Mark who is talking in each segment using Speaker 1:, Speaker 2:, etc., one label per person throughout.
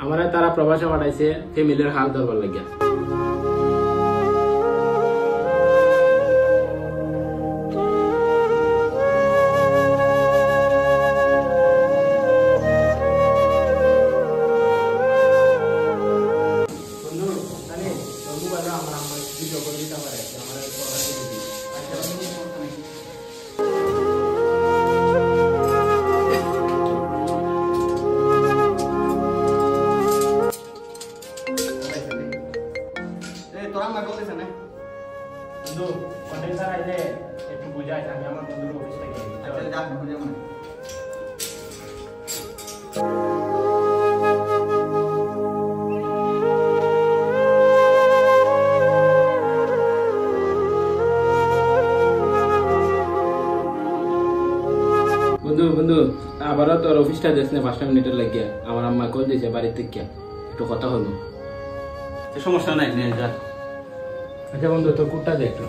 Speaker 1: আমার তারা প্রবাসে পাঠাইছে ফ্যামিলির হাল ধরবার লাগিয়া। একটু বুঝাই আমি আমার বন্ধুর অফিস থেকে বন্ধু আবারও তোর অফিসটা যাস না 5 মিনিটের লাগিয়া। আমার আম্মা কল দিয়েছে বাড়ির থেকে, একটু কথা হলো।
Speaker 2: সমস্যা নাই, নিয়ে যা।
Speaker 1: আচ্ছা বন্ধু, তোর কুটটা দে একটু।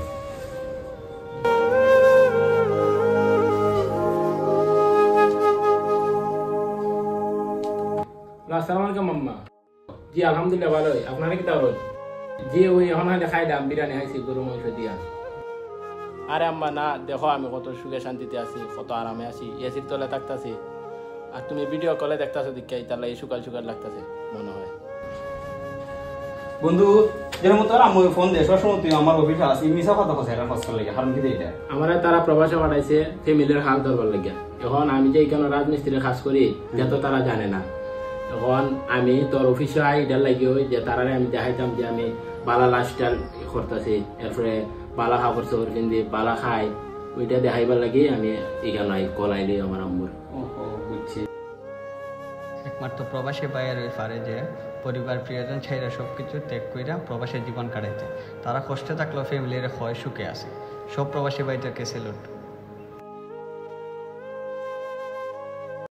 Speaker 1: আসসালামু আলাইকুম আম্মা। জি আলহামদুলিল্লাহ ভালোই। আপনারা কি তাহলে? জি ওই এখন খাই দাম বিরিয়ানি খাইছি গরু মাংস দিয়া। আরে আম্মা না, দেখো আমি কত সুখে শান্তিতে আছি, কত আরামে আছি, এসির তলে থাকতেছি। আর তুমি ভিডিও কলে দেখতেছো দেখে তাহলে এই সুকাল সুকাল লাগতেছে মনে হয়।
Speaker 2: বন্ধু যেরকম তোর আমি ফোন দিয়ে সবসময় তুই আমার অফিসে আসি, মিশা কথা কথা এটা ফসল লাগে, কারণ কি এটা
Speaker 1: আমার তারা প্রবাসে পাঠাইছে ফ্যামিলির হাল ধরবার লাগিয়া। এখন আমি যে এখানে রাজমিস্ত্রির কাজ করি যত তারা জানে না। এখন আমি তোর অফিসে আই এটার লাগিও যে তারারে আমি দেখাইতাম যে আমি বালা লাস্টার করতেছি, এরপরে বালা খাবার চোর কিনদি বালা খাই, ওইটা দেখাইবার লাগি আমি এখানে কল আইলি আমার আম্মুর।
Speaker 2: বুঝছি।
Speaker 3: একমাত্র প্রবাসী ভাইয়ের ওই পারে যে পরিবার প্রিয়জন ছেড়ে সবকিছু ত্যাগ কইরা প্রবাসের জীবন কাটাইতে, তারা কষ্টে থাকলেও ফ্যামিলির হয় সুখে আছে। সব প্রবাসী ভাইদেরকে স্যালুট।